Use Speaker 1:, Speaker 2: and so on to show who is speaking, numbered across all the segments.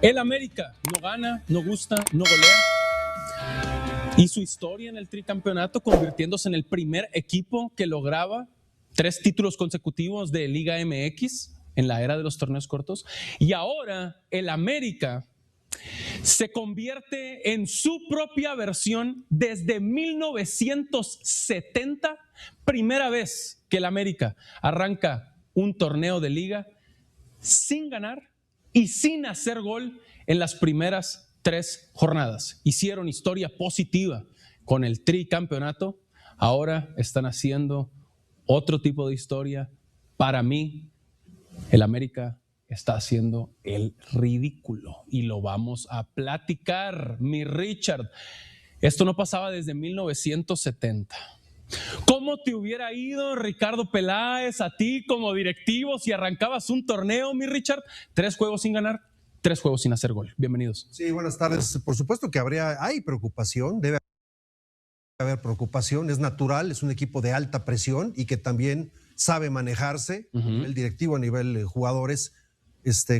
Speaker 1: El América no gana, no gusta, no golea. Hizo historia en el tricampeonato, convirtiéndose en el primer equipo que lograba 3 títulos consecutivos de Liga MX en la era de los torneos cortos. Y ahora el América se convierte en su propia versión desde 1970, primera vez que el América arranca un torneo de liga sin ganar y sin hacer gol en las primeras 3 jornadas. Hicieron historia positiva con el tricampeonato, ahora están haciendo otro tipo de historia. Para mí, el América está haciendo el ridículo y lo vamos a platicar, mi Richard. Esto no pasaba desde 1970. ¿Cómo te hubiera ido, Ricardo Peláez, a ti como directivo si arrancabas un torneo, mi Richard? 3 juegos sin ganar, 3 juegos sin hacer gol. Bienvenidos.
Speaker 2: Sí, buenas tardes. Por supuesto que hay preocupación, debe haber preocupación, es natural, es un equipo de alta presión y que también sabe manejarse, el directivo a nivel jugadores,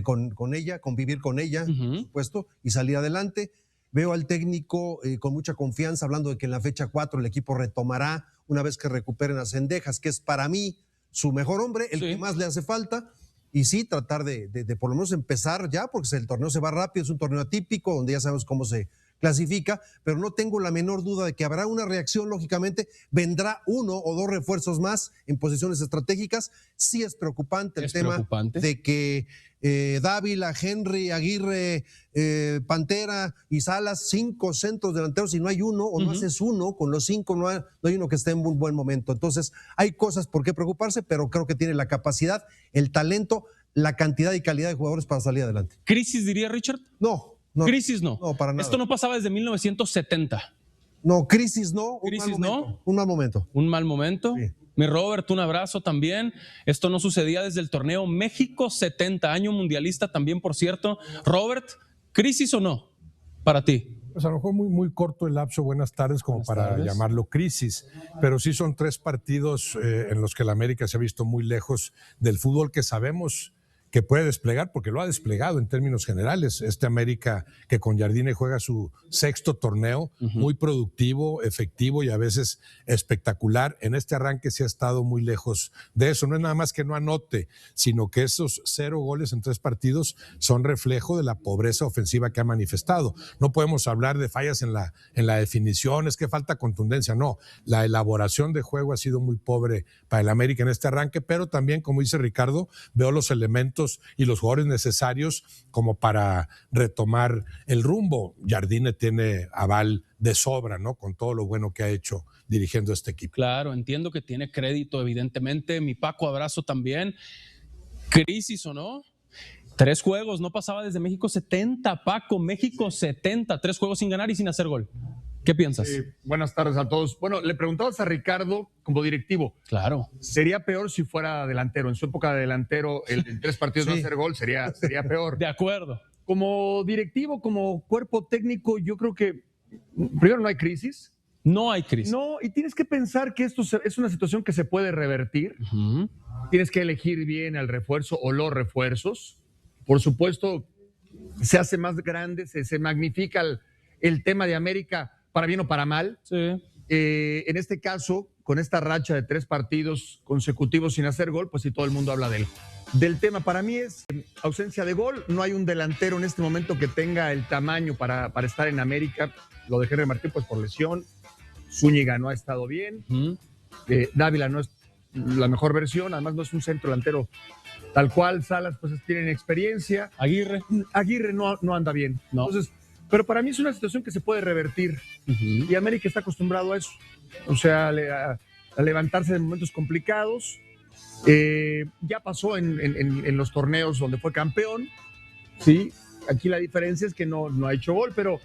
Speaker 2: con ella, convivir con ella, por supuesto, y salir adelante. Veo al técnico con mucha confianza hablando de que en la fecha 4 el equipo retomará una vez que recuperen a Zendejas, que es para mí su mejor hombre, el que más le hace falta. Y sí, tratar de por lo menos empezar ya, porque el torneo se va rápido, es un torneo atípico, donde ya sabemos cómo se clasifica, pero no tengo la menor duda de que habrá una reacción, lógicamente, vendrá 1 o 2 refuerzos más en posiciones estratégicas. Sí es preocupante el tema de que Dávila, Henry, Aguirre, Pantera y Salas, 5 centros delanteros, y no hay uno, o no haces uno, con los 5 no hay uno que esté en un buen momento. Entonces, hay cosas por qué preocuparse, pero creo que tiene la capacidad, el talento, la cantidad y calidad de jugadores para salir adelante.
Speaker 1: ¿Crisis, diría Richard?
Speaker 2: No.
Speaker 1: Crisis no.
Speaker 2: No, para nada.
Speaker 1: Esto no pasaba desde 1970.
Speaker 2: No, crisis no.
Speaker 1: Crisis no.
Speaker 2: Un mal momento.
Speaker 1: Un mal momento. Sí. Mi Robert, un abrazo también. Esto no sucedía desde el torneo México 70, año mundialista también, por cierto. Robert, ¿crisis o no para ti?
Speaker 3: Pues a lo mejor muy corto el lapso, buenas tardes, como para llamarlo crisis, pero sí son 3 partidos en los que el América se ha visto muy lejos del fútbol que sabemos que puede desplegar, porque lo ha desplegado en términos generales. Este América que con Jardine juega su 6º torneo, muy productivo, efectivo y a veces espectacular. En este arranque sí ha estado muy lejos de eso. No es nada más que no anote, sino que esos 0 goles en 3 partidos son reflejo de la pobreza ofensiva que ha manifestado. No podemos hablar de fallas en la definición, es que falta contundencia. No, la elaboración de juego ha sido muy pobre para el América en este arranque, pero también, como dice Ricardo, veo los elementos y los jugadores necesarios como para retomar el rumbo. Jardine tiene aval de sobra, ¿no? Con todo lo bueno que ha hecho dirigiendo este equipo.
Speaker 1: Claro, entiendo que tiene crédito, evidentemente. Mi Paco, abrazo también. ¿Crisis o no? 3 juegos, no pasaba desde México 70, Paco. México 70, 3 juegos sin ganar y sin hacer gol. ¿Qué piensas?
Speaker 4: Buenas tardes a todos. Bueno, le preguntabas a Ricardo como directivo.
Speaker 1: Claro.
Speaker 4: Sería peor si fuera delantero. En su época de delantero, en 3 partidos no hacer gol sería peor.
Speaker 1: De acuerdo.
Speaker 4: Como directivo, como cuerpo técnico, yo creo que primero no hay crisis.
Speaker 1: No hay crisis.
Speaker 4: No, y tienes que pensar que esto es una situación que se puede revertir. Tienes que elegir bien al refuerzo o los refuerzos. Por supuesto, se hace más grande, se magnifica el tema de América, para bien o para mal.
Speaker 1: Sí.
Speaker 4: En este caso, con esta racha de 3 partidos consecutivos sin hacer gol, pues sí, todo el mundo habla del tema. Para mí es ausencia de gol. No hay un delantero en este momento que tenga el tamaño para estar en América. Lo de Henry Martín, pues por lesión. Zúñiga no ha estado bien. Dávila no es la mejor versión. Además, no es un centro delantero tal cual. Salas, pues tienen experiencia.
Speaker 1: Aguirre
Speaker 4: no anda bien.
Speaker 1: No.
Speaker 4: Entonces, pero para mí es una situación que se puede revertir. Y América está acostumbrado a eso. O sea, a levantarse en momentos complicados. Ya pasó en los torneos donde fue campeón. Sí, aquí la diferencia es que no ha hecho gol, pero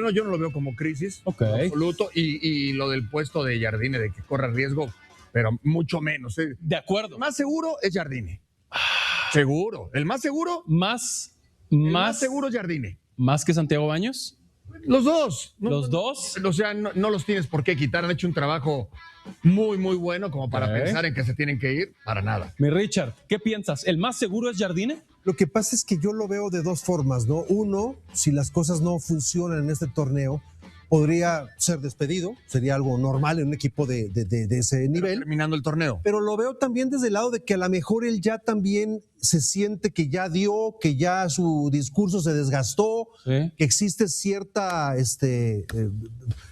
Speaker 4: no, yo no lo veo como crisis. En absoluto. Y lo del puesto de Jardine, de que corra riesgo, pero mucho menos.
Speaker 1: De acuerdo.
Speaker 4: El más seguro es Jardine. Seguro. El más seguro.
Speaker 1: Más
Speaker 4: seguro es Jardine.
Speaker 1: ¿Más que Santiago Baños?
Speaker 4: Los dos.
Speaker 1: ¿Los dos?
Speaker 4: O sea, no los tienes por qué quitar. Han hecho un trabajo muy, muy bueno como para pensar en que se tienen que ir. Para nada.
Speaker 1: Mi Richard, ¿qué piensas? ¿El más seguro es Jardine?
Speaker 2: Lo que pasa es que yo lo veo de dos formas, ¿no? Uno, si las cosas no funcionan en este torneo, podría ser despedido, sería algo normal en un equipo de ese nivel.
Speaker 4: Terminando el torneo.
Speaker 2: Pero lo veo también desde el lado de que a lo mejor él ya también se siente que ya dio, que ya su discurso se desgastó, que existe cierta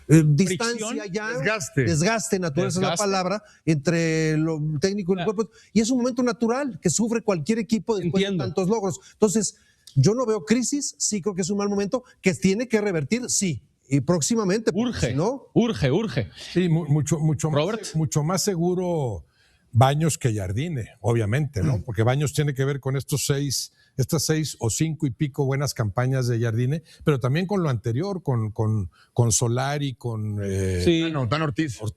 Speaker 2: distancia ya, desgaste natural, esa es la palabra, entre lo técnico y el cuerpo. Y es un momento natural que sufre cualquier equipo después de tantos logros. Entonces, yo no veo crisis, sí creo que es un mal momento, que tiene que revertir, sí. Y próximamente.
Speaker 1: Urge,
Speaker 2: ¿no?
Speaker 1: Urge.
Speaker 3: Sí, mucho más seguro Baños que Jardine, obviamente, ¿no? Porque Baños tiene que ver con estas 6 o 5 y pico buenas campañas de Jardine, pero también con lo anterior, con Solari, con
Speaker 4: Tan Ortiz.
Speaker 3: O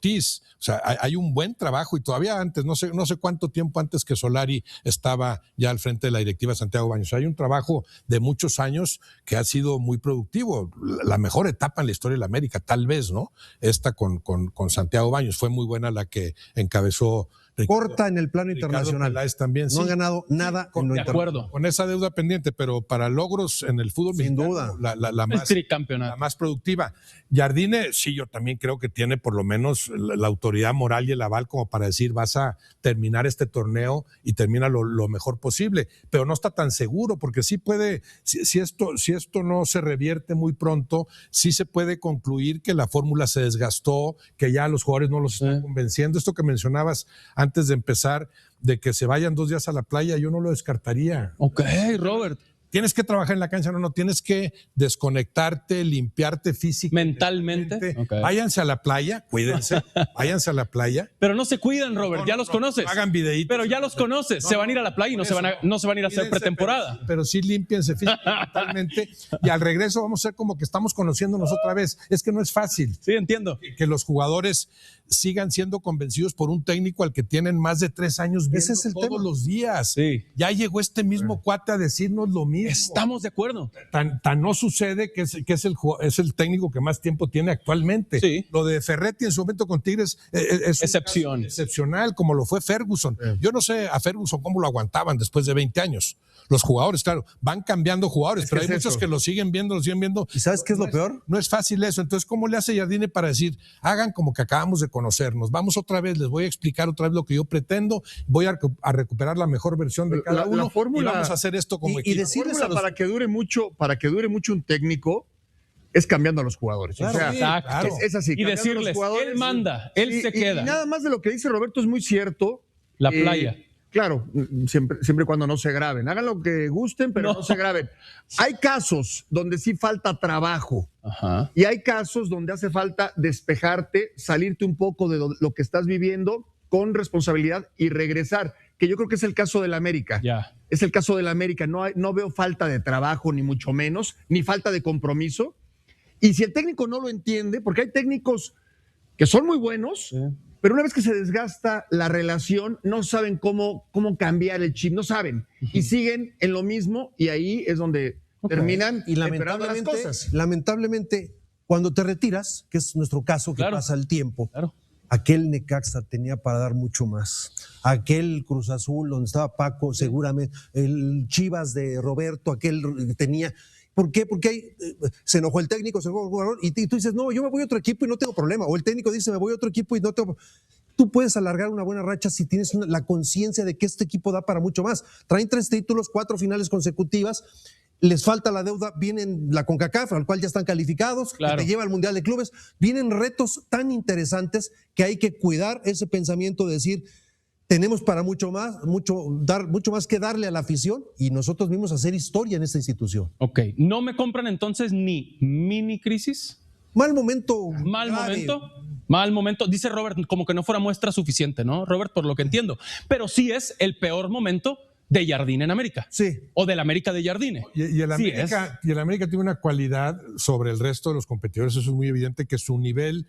Speaker 3: sea, hay un buen trabajo y todavía antes, no sé cuánto tiempo antes que Solari estaba ya al frente de la directiva Santiago Baños. Hay un trabajo de muchos años que ha sido muy productivo. La mejor etapa en la historia de la América, tal vez, ¿no? Esta con Santiago Baños. Fue muy buena la que encabezó
Speaker 2: corta en el plano internacional.
Speaker 3: También,
Speaker 2: no han ganado nada en lo
Speaker 1: de acuerdo.
Speaker 3: Con esa deuda pendiente, pero para logros en el fútbol
Speaker 2: sin
Speaker 3: mexicano,
Speaker 2: duda
Speaker 3: la más productiva. Jardine, sí, yo también creo que tiene por lo menos la autoridad moral y el aval como para decir vas a terminar este torneo y termina lo mejor posible, pero no está tan seguro porque sí puede, si esto no se revierte muy pronto, sí se puede concluir que la fórmula se desgastó, que ya los jugadores no los están convenciendo. Esto que mencionabas antes de empezar, de que se vayan 2 días a la playa, yo no lo descartaría.
Speaker 1: Ok, Robert.
Speaker 3: Tienes que trabajar en la cancha, no, tienes que desconectarte, limpiarte físicamente.
Speaker 1: Mentalmente.
Speaker 3: Okay. Váyanse a la playa, cuídense, váyanse a la playa.
Speaker 1: Pero no se cuidan, Robert, ya los conoces.
Speaker 3: Hagan videitos.
Speaker 1: Pero ya los conoces, se van a ir a la playa y no se van a ir a hacer pretemporada.
Speaker 3: Pero sí límpiense físicamente y al regreso vamos a ser como que estamos conociéndonos otra vez. Es que no es fácil.
Speaker 1: Sí, entiendo.
Speaker 3: Que los jugadores sigan siendo convencidos por un técnico al que tienen más de 3 años viendo todos los días.
Speaker 1: Sí.
Speaker 3: Ya llegó este mismo cuate a decirnos lo mismo.
Speaker 1: Estamos de acuerdo.
Speaker 3: Tan no sucede que es el técnico que más tiempo tiene actualmente.
Speaker 1: Sí.
Speaker 3: Lo de Ferretti en su momento con Tigres es excepcional, como lo fue Ferguson. Yo no sé a Ferguson cómo lo aguantaban después de 20 años. Los jugadores, claro, van cambiando jugadores, pero hay muchos que lo siguen viendo.
Speaker 2: ¿Y sabes qué es lo peor?
Speaker 3: No es fácil eso. Entonces, ¿cómo le hace Jardine para decir, hagan como que acabamos de conocernos? Vamos otra vez, les voy a explicar otra vez lo que yo pretendo, voy a recuperar la mejor versión de cada uno y vamos a hacer esto como equipo.
Speaker 4: Y decirles para que dure mucho un técnico es cambiando a los jugadores.
Speaker 1: Claro,
Speaker 4: o sea,
Speaker 1: exacto.
Speaker 4: Es así.
Speaker 1: Y decirles, él manda, él se queda.
Speaker 4: Y nada más de lo que dice Roberto es muy cierto.
Speaker 1: La playa.
Speaker 4: Claro, siempre y cuando no se graben. Hagan lo que gusten, pero no se graben. Hay casos donde sí falta trabajo.
Speaker 1: Ajá.
Speaker 4: Y hay casos donde hace falta despejarte, salirte un poco de lo que estás viviendo con responsabilidad y regresar, que yo creo que es el caso del América.
Speaker 1: Ya.
Speaker 4: Es el caso del América. No veo falta de trabajo, ni mucho menos, ni falta de compromiso. Y si el técnico no lo entiende, porque hay técnicos que son muy buenos, pero una vez que se desgasta la relación, no saben cómo cambiar el chip, no saben. Y siguen en lo mismo y ahí es donde terminan
Speaker 2: y
Speaker 4: las cosas.
Speaker 2: Lamentablemente, cuando te retiras, que es nuestro caso, que pasa el tiempo, aquel Necaxa tenía para dar mucho más. Aquel Cruz Azul, donde estaba Paco, seguramente, el Chivas de Roberto, aquel tenía... ¿Por qué? Porque se enojó el técnico, se enojó el jugador, y tú dices, no, yo me voy a otro equipo y no tengo problema. O el técnico dice, me voy a otro equipo y no tengo problema. Tú puedes alargar una buena racha si tienes la conciencia de que este equipo da para mucho más. Traen 3 títulos, 4 finales consecutivas, les falta la deuda, vienen la CONCACAF, al cual ya están calificados, que te lleva al Mundial de Clubes. Vienen retos tan interesantes que hay que cuidar ese pensamiento de decir, tenemos para mucho más que darle a la afición y nosotros mismos hacer historia en esta institución.
Speaker 1: Ok, ¿no me compran entonces ni mini crisis?
Speaker 2: Mal momento.
Speaker 1: Mal momento. Dice Robert, como que no fuera muestra suficiente, ¿no, Robert? Por lo que entiendo. Pero sí es el peor momento de Jardine en América.
Speaker 2: Sí.
Speaker 1: O del América de Jardine.
Speaker 3: Y el América tiene una cualidad sobre el resto de los competidores, eso es muy evidente, que su nivel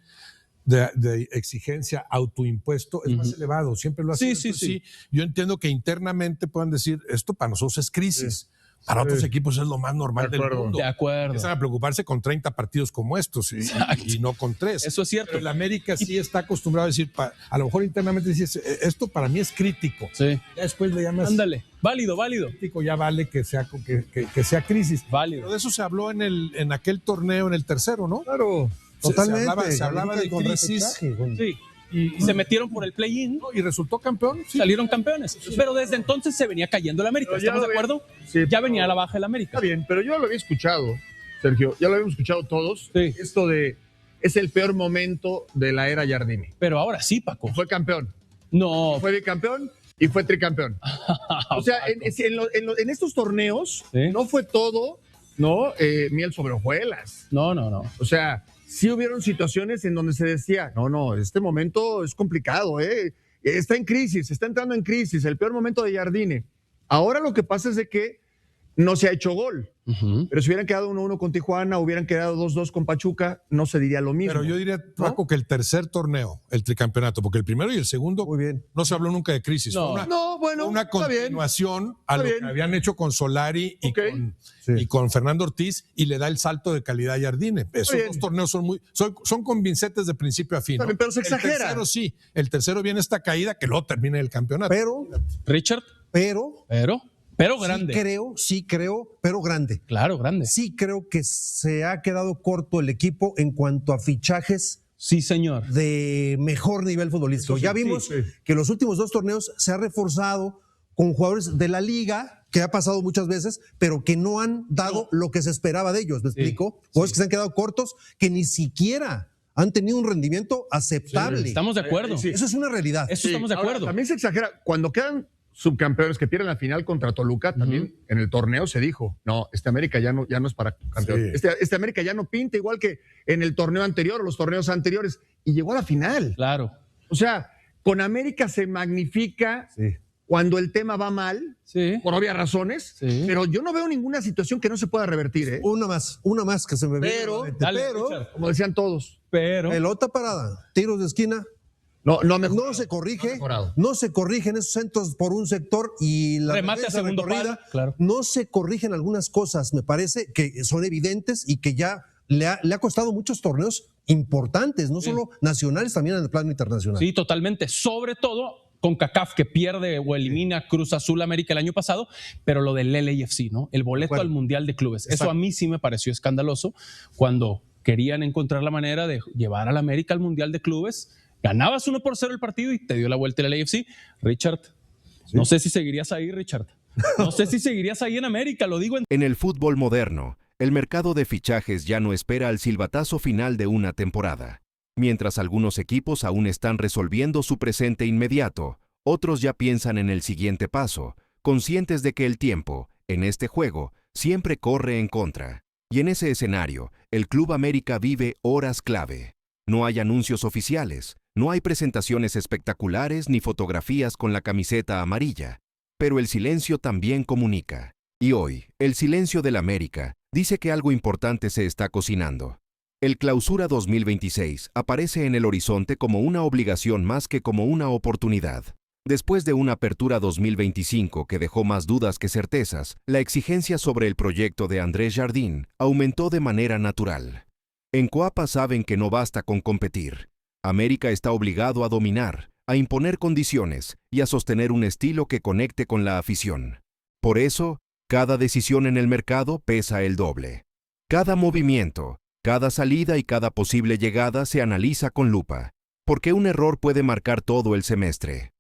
Speaker 3: de exigencia autoimpuesto es más elevado, siempre lo ha sido.
Speaker 1: Sí.
Speaker 3: Yo entiendo que internamente puedan decir, esto para nosotros es crisis. Para otros equipos es lo más normal del mundo.
Speaker 1: De acuerdo.
Speaker 3: Empiezan a preocuparse con 30 partidos como estos y no con 3.
Speaker 1: Eso es cierto.
Speaker 3: Pero el América sí está acostumbrado a decir, a lo mejor internamente dices, esto para mí es crítico.
Speaker 1: Sí.
Speaker 3: Ya después le llamas...
Speaker 1: Ándale, válido.
Speaker 3: Crítico, ya vale que sea crisis.
Speaker 1: Válido.
Speaker 3: Pero de eso se habló en aquel torneo, en el tercero, ¿no?
Speaker 2: Claro,
Speaker 3: Se
Speaker 2: totalmente.
Speaker 3: hablaba de
Speaker 2: Con
Speaker 3: crisis.
Speaker 2: repechaje,
Speaker 1: Sí. Y se metieron por el play-in.
Speaker 3: Y resultó campeón. Sí.
Speaker 1: Salieron campeones. Pero desde entonces se venía cayendo el América.
Speaker 4: Pero ya
Speaker 1: ¿Estamos de acuerdo?
Speaker 4: Sí,
Speaker 1: Ya venía a la baja el América.
Speaker 4: Está bien, pero yo lo había escuchado, Sergio. Ya lo habíamos escuchado todos.
Speaker 1: Sí.
Speaker 4: Esto de es el peor momento de la era Jardini.
Speaker 1: Pero ahora sí, Paco.
Speaker 4: Fue campeón.
Speaker 1: No.
Speaker 4: Fue bicampeón y fue tricampeón. O sea, en estos torneos
Speaker 1: ¿Sí?
Speaker 4: no fue todo, ¿no? Miel sobre hojuelas.
Speaker 1: No.
Speaker 4: O sea, sí hubieron situaciones en donde se decía, no, este momento es complicado, está en crisis, está entrando en crisis, el peor momento de Jardine. Ahora lo que pasa es de que no se ha hecho gol. Pero si hubieran quedado 1-1 con Tijuana, hubieran quedado 2-2 con Pachuca, no se diría lo mismo.
Speaker 3: Pero yo diría, Paco, que el tercer torneo, el tricampeonato, porque el primero y el segundo
Speaker 2: Muy bien.
Speaker 3: no se habló nunca de crisis.
Speaker 1: No.
Speaker 3: Fue una
Speaker 4: está bien.
Speaker 3: continuación a lo
Speaker 4: bien.
Speaker 3: que habían hecho con Solari
Speaker 4: Ok.
Speaker 3: y con Fernando Ortiz, y le da el salto de calidad a Jardine. Esos
Speaker 4: bien.
Speaker 3: dos torneos son convincentes de principio a fin.
Speaker 4: Está
Speaker 3: ¿no?
Speaker 4: bien, pero se exagera.
Speaker 3: El tercero sí, el tercero viene esta caída que luego termina el campeonato.
Speaker 1: Richard, pero grande.
Speaker 2: Sí creo, pero grande.
Speaker 1: Claro, grande.
Speaker 2: Sí creo que se ha quedado corto el equipo en cuanto a fichajes
Speaker 1: Sí, señor.
Speaker 2: de mejor nivel futbolístico.
Speaker 4: Sí,
Speaker 2: Ya vimos
Speaker 4: sí.
Speaker 2: que los últimos 2 torneos se ha reforzado con jugadores de la liga, que ha pasado muchas veces, pero que no han dado lo que se esperaba de ellos. ¿Me explico? Jugadores que se han quedado cortos, que ni siquiera han tenido un rendimiento aceptable.
Speaker 1: Estamos de acuerdo.
Speaker 4: Sí.
Speaker 2: Eso es una realidad.
Speaker 1: Eso estamos de
Speaker 4: Ahora,
Speaker 1: acuerdo.
Speaker 4: también se exagera. Cuando quedan subcampeones que pierden la final contra Toluca, también en el torneo se dijo, no, este América ya no es para campeón.
Speaker 3: Sí.
Speaker 4: Este América ya no pinta igual que en el torneo anterior o los torneos anteriores. Y llegó a la final.
Speaker 1: Claro.
Speaker 4: O sea, con América se magnifica cuando el tema va mal,
Speaker 1: Sí.
Speaker 4: por obvias razones,
Speaker 1: Sí.
Speaker 4: pero yo no veo ninguna situación que no se pueda revertir, ¿eh?
Speaker 2: Una más que se me viene
Speaker 4: Pero-
Speaker 2: a la mente.
Speaker 1: Dale,
Speaker 2: Pero
Speaker 1: Richard.
Speaker 4: Como decían todos.
Speaker 1: Pero.
Speaker 2: pelota parada, tiros de esquina,
Speaker 4: No ha mejorado.
Speaker 2: no se corrige,
Speaker 4: No ha mejorado.
Speaker 2: no se corrigen esos centros por un sector y la
Speaker 1: Remate a
Speaker 2: defensa
Speaker 1: segundo
Speaker 2: recorrida,
Speaker 1: palo, claro.
Speaker 2: no se corrigen algunas cosas, me parece que son evidentes y que ya le ha costado muchos torneos importantes, no solo nacionales, también en el plano internacional.
Speaker 1: Sí, totalmente. Sobre todo con CACAF, que pierde o elimina Cruz Azul América el año pasado, pero lo del LAFC, ¿no? El boleto
Speaker 2: Bueno.
Speaker 1: al Mundial de Clubes. Eso
Speaker 2: Exacto.
Speaker 1: a mí sí me pareció escandaloso cuando querían encontrar la manera de llevar al América al Mundial de Clubes. Ganabas 1-0 el partido y te dio la vuelta el LAFC. Richard, no sé si seguirías ahí, Richard. No sé si seguirías ahí en América, lo digo en...
Speaker 5: En el fútbol moderno, el mercado de fichajes ya no espera al silbatazo final de una temporada. Mientras algunos equipos aún están resolviendo su presente inmediato, otros ya piensan en el siguiente paso, conscientes de que el tiempo, en este juego, siempre corre en contra. Y en ese escenario, el Club América vive horas clave. No hay anuncios oficiales, no hay presentaciones espectaculares ni fotografías con la camiseta amarilla, pero el silencio también comunica. Y hoy, el silencio del América dice que algo importante se está cocinando. El Clausura 2026 aparece en el horizonte como una obligación más que como una oportunidad. Después de una apertura 2025 que dejó más dudas que certezas, la exigencia sobre el proyecto de Andrés Jardín aumentó de manera natural. En Coapa saben que no basta con competir. América está obligado a dominar, a imponer condiciones y a sostener un estilo que conecte con la afición. Por eso, cada decisión en el mercado pesa el doble. Cada movimiento, cada salida y cada posible llegada se analiza con lupa, porque un error puede marcar todo el semestre.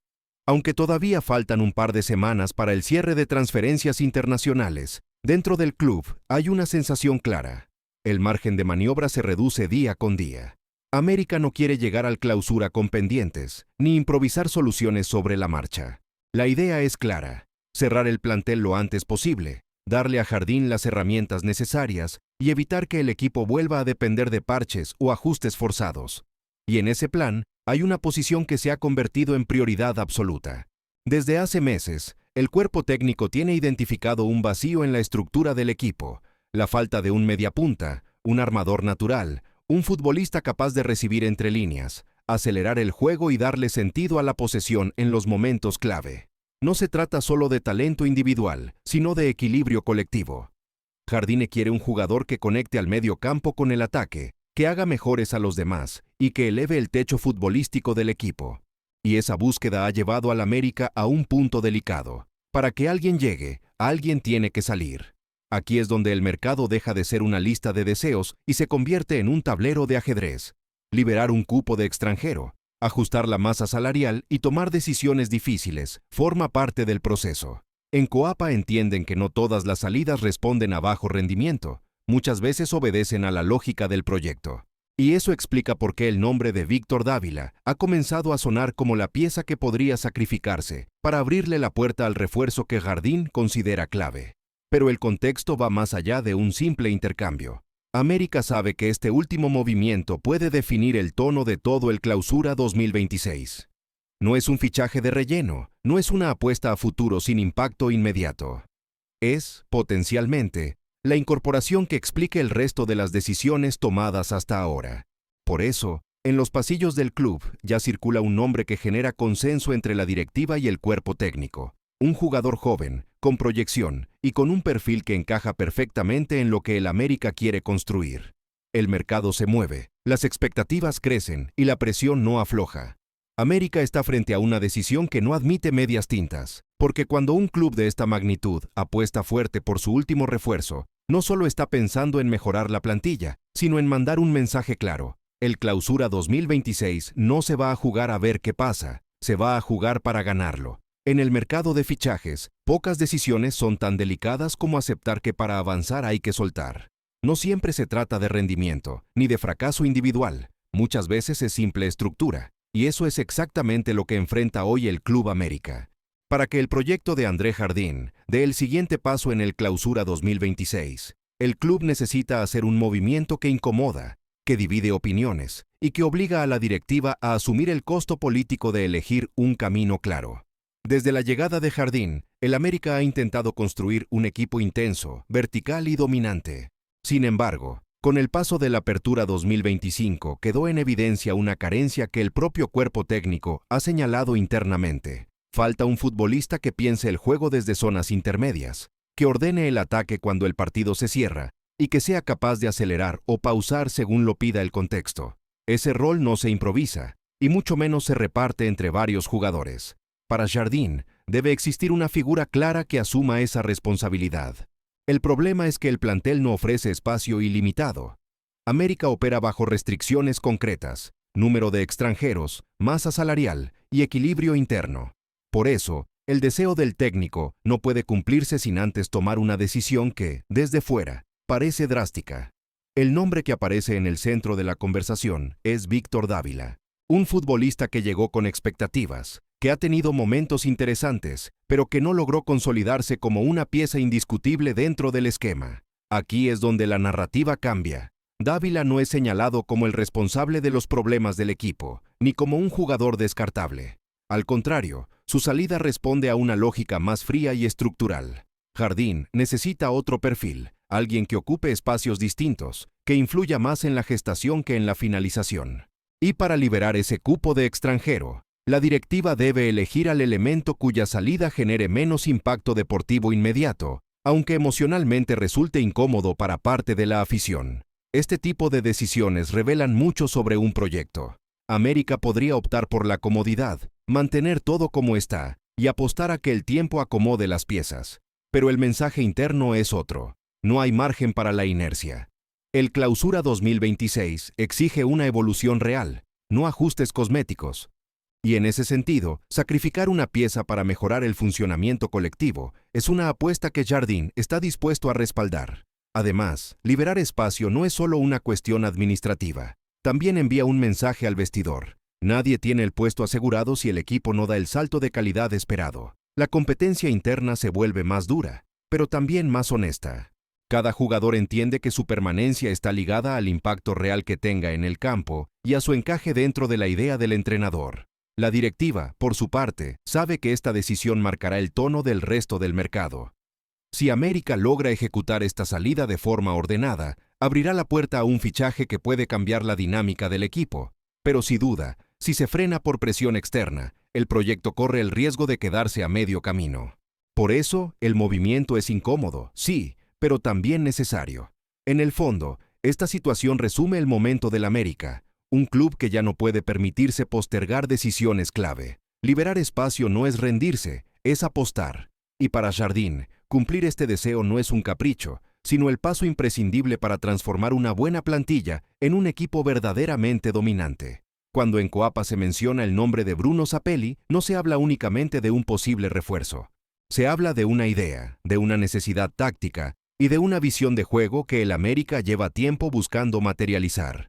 Speaker 5: Aunque todavía faltan un par de semanas para el cierre de transferencias internacionales, dentro del club hay una sensación clara. El margen de maniobra se reduce día con día. América no quiere llegar al Clausura con pendientes, ni improvisar soluciones sobre la marcha. La idea es clara: cerrar el plantel lo antes posible, darle a Jardín las herramientas necesarias y evitar que el equipo vuelva a depender de parches o ajustes forzados. Y en ese plan, hay una posición que se ha convertido en prioridad absoluta. Desde hace meses, el cuerpo técnico tiene identificado un vacío en la estructura del equipo, la falta de un mediapunta, un armador natural, un futbolista capaz de recibir entre líneas, acelerar el juego y darle sentido a la posesión en los momentos clave. No se trata solo de talento individual, sino de equilibrio colectivo. Jardine quiere un jugador que conecte al medio campo con el ataque, que haga mejores a los demás y que eleve el techo futbolístico del equipo. Y esa búsqueda ha llevado al América a un punto delicado. Para que alguien llegue, alguien tiene que salir. Aquí es donde el mercado deja de ser una lista de deseos y se convierte en un tablero de ajedrez. Liberar un cupo de extranjero, ajustar la masa salarial y tomar decisiones difíciles forma parte del proceso. En Coapa entienden que no todas las salidas responden a bajo rendimiento, muchas veces obedecen a la lógica del proyecto. Y eso explica por qué el nombre de Víctor Dávila ha comenzado a sonar como la pieza que podría sacrificarse para abrirle la puerta al refuerzo que Jardín considera clave. Pero el contexto va más allá de un simple intercambio. América sabe que este último movimiento puede definir el tono de todo el Clausura 2026. No es un fichaje de relleno, no es una apuesta a futuro sin impacto inmediato. Es, potencialmente, la incorporación que explique el resto de las decisiones tomadas hasta ahora. Por eso, en los pasillos del club ya circula un nombre que genera consenso entre la directiva y el cuerpo técnico. Un jugador joven, con proyección y con un perfil que encaja perfectamente en lo que el América quiere construir. El mercado se mueve, las expectativas crecen y la presión no afloja. América está frente a una decisión que no admite medias tintas, porque cuando un club de esta magnitud apuesta fuerte por su último refuerzo, no solo está pensando en mejorar la plantilla, sino en mandar un mensaje claro. El Clausura 2026 no se va a jugar a ver qué pasa, se va a jugar para ganarlo. En el mercado de fichajes, pocas decisiones son tan delicadas como aceptar que para avanzar hay que soltar. No siempre se trata de rendimiento, ni de fracaso individual, muchas veces es simple estructura. Y eso es exactamente lo que enfrenta hoy el Club América. Para que el proyecto de André Jardín dé el siguiente paso en el Clausura 2026, el club necesita hacer un movimiento que incomoda, que divide opiniones y que obliga a la directiva a asumir el costo político de elegir un camino claro. Desde la llegada de Jardín, el América ha intentado construir un equipo intenso, vertical y dominante. Sin embargo, con el paso de la Apertura 2025 quedó en evidencia una carencia que el propio cuerpo técnico ha señalado internamente. Falta un futbolista que piense el juego desde zonas intermedias, que ordene el ataque cuando el partido se cierra y que sea capaz de acelerar o pausar según lo pida el contexto. Ese rol no se improvisa, y mucho menos se reparte entre varios jugadores. Para Jardín, debe existir una figura clara que asuma esa responsabilidad. El problema es que el plantel no ofrece espacio ilimitado. América opera bajo restricciones concretas, número de extranjeros, masa salarial y equilibrio interno. Por eso, el deseo del técnico no puede cumplirse sin antes tomar una decisión que, desde fuera, parece drástica. El nombre que aparece en el centro de la conversación es Víctor Dávila, un futbolista que llegó con expectativas, que ha tenido momentos interesantes, pero que no logró consolidarse como una pieza indiscutible dentro del esquema. Aquí es donde la narrativa cambia. Dávila no es señalado como el responsable de los problemas del equipo, ni como un jugador descartable. Al contrario, su salida responde a una lógica más fría y estructural. Jardín necesita otro perfil, alguien que ocupe espacios distintos, que influya más en la gestación que en la finalización. Y para liberar ese cupo de extranjero, la directiva debe elegir al elemento cuya salida genere menos impacto deportivo inmediato, aunque emocionalmente resulte incómodo para parte de la afición. Este tipo de decisiones revelan mucho sobre un proyecto. América podría optar por la comodidad, mantener todo como está y apostar a que el tiempo acomode las piezas. Pero el mensaje interno es otro. No hay margen para la inercia. El Clausura 2026 exige una evolución real, no ajustes cosméticos. Y en ese sentido, sacrificar una pieza para mejorar el funcionamiento colectivo es una apuesta que Jardín está dispuesto a respaldar. Además, liberar espacio no es solo una cuestión administrativa. También envía un mensaje al vestidor. Nadie tiene el puesto asegurado si el equipo no da el salto de calidad esperado. La competencia interna se vuelve más dura, pero también más honesta. Cada jugador entiende que su permanencia está ligada al impacto real que tenga en el campo y a su encaje dentro de la idea del entrenador. La directiva, por su parte, sabe que esta decisión marcará el tono del resto del mercado. Si América logra ejecutar esta salida de forma ordenada, abrirá la puerta a un fichaje que puede cambiar la dinámica del equipo. Pero si duda, Si se frena por presión externa, el proyecto corre el riesgo de quedarse a medio camino. Por eso, el movimiento es incómodo, sí, pero también necesario. En el fondo, esta situación resume el momento del América, un club que ya no puede permitirse postergar decisiones clave. Liberar espacio no es rendirse, es apostar. Y para Jardín, cumplir este deseo no es un capricho, sino el paso imprescindible para transformar una buena plantilla en un equipo verdaderamente dominante. Cuando en Coapa se menciona el nombre de Bruno Sapelli, no se habla únicamente de un posible refuerzo. Se habla de una idea, de una necesidad táctica y de una visión de juego que el América lleva tiempo buscando materializar.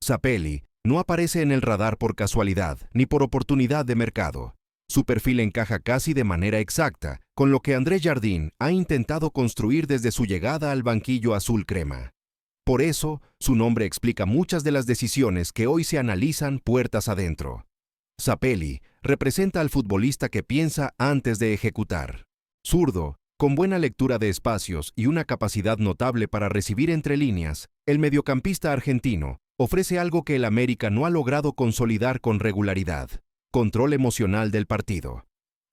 Speaker 5: Sapelli no aparece en el radar por casualidad ni por oportunidad de mercado. Su perfil encaja casi de manera exacta con lo que André Jardín ha intentado construir desde su llegada al banquillo azul crema. Por eso, su nombre explica muchas de las decisiones que hoy se analizan puertas adentro. Sapelli representa al futbolista que piensa antes de ejecutar. Zurdo, con buena lectura de espacios y una capacidad notable para recibir entre líneas, el mediocampista argentino ofrece algo que el América no ha logrado consolidar con regularidad: control emocional del partido.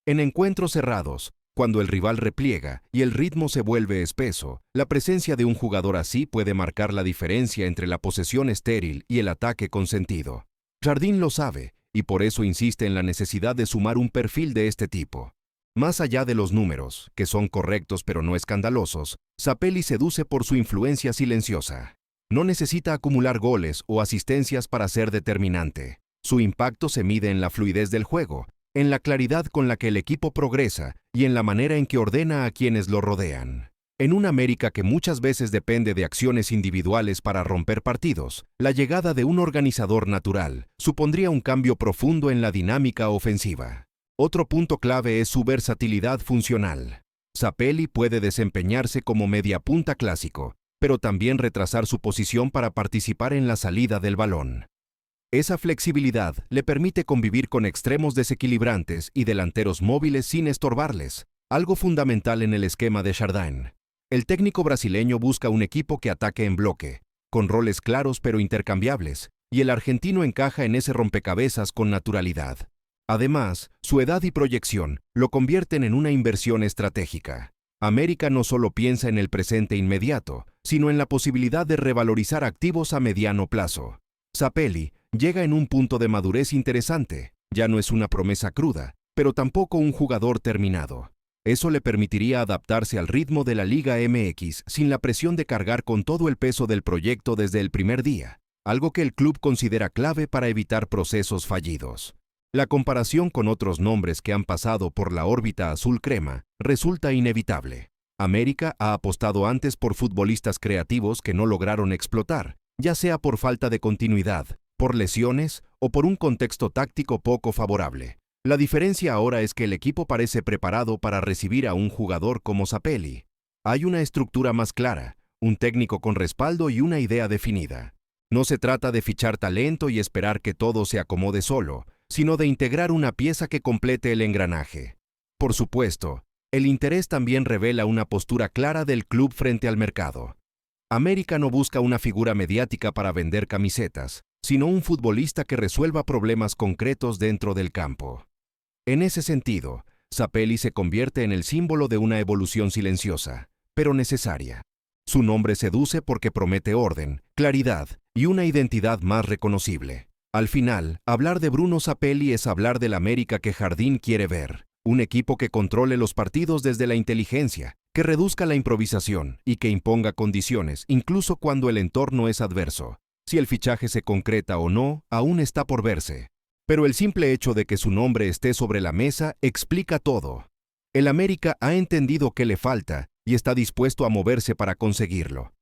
Speaker 5: En encuentros cerrados, cuando el rival repliega y el ritmo se vuelve espeso, la presencia de un jugador así puede marcar la diferencia entre la posesión estéril y el ataque consentido. Jardín lo sabe, y por eso insiste en la necesidad de sumar un perfil de este tipo. Más allá de los números, que son correctos pero no escandalosos, Sapelli seduce por su influencia silenciosa. No necesita acumular goles o asistencias para ser determinante. Su impacto se mide en la fluidez del juego, en la claridad con la que el equipo progresa y en la manera en que ordena a quienes lo rodean. En una América que muchas veces depende de acciones individuales para romper partidos, la llegada de un organizador natural supondría un cambio profundo en la dinámica ofensiva. Otro punto clave es su versatilidad funcional. Sapelli puede desempeñarse como mediapunta clásico, pero también retrasar su posición para participar en la salida del balón. Esa flexibilidad le permite convivir con extremos desequilibrantes y delanteros móviles sin estorbarles, algo fundamental en el esquema de Jardín. El técnico brasileño busca un equipo que ataque en bloque, con roles claros pero intercambiables, y el argentino encaja en ese rompecabezas con naturalidad. Además, su edad y proyección lo convierten en una inversión estratégica. América no solo piensa en el presente inmediato, sino en la posibilidad de revalorizar activos a mediano plazo. Sapelli llega en un punto de madurez interesante. Ya no es una promesa cruda, pero tampoco un jugador terminado. Eso le permitiría adaptarse al ritmo de la Liga MX sin la presión de cargar con todo el peso del proyecto desde el primer día, algo que el club considera clave para evitar procesos fallidos. La comparación con otros nombres que han pasado por la órbita azul crema resulta inevitable. América ha apostado antes por futbolistas creativos que no lograron explotar, ya sea por falta de continuidad, por lesiones o por un contexto táctico poco favorable. La diferencia ahora es que el equipo parece preparado para recibir a un jugador como Sapelli. Hay una estructura más clara, un técnico con respaldo y una idea definida. No se trata de fichar talento y esperar que todo se acomode solo, sino de integrar una pieza que complete el engranaje. Por supuesto, el interés también revela una postura clara del club frente al mercado. América no busca una figura mediática para vender camisetas, sino un futbolista que resuelva problemas concretos dentro del campo. En ese sentido, Sapelli se convierte en el símbolo de una evolución silenciosa, pero necesaria. Su nombre seduce porque promete orden, claridad y una identidad más reconocible. Al final, hablar de Bruno Sapelli es hablar del América que Jardín quiere ver. Un equipo que controle los partidos desde la inteligencia, que reduzca la improvisación y que imponga condiciones, incluso cuando el entorno es adverso. Si el fichaje se concreta o no, aún está por verse. Pero el simple hecho de que su nombre esté sobre la mesa explica todo. El América ha entendido qué le falta y está dispuesto a moverse para conseguirlo.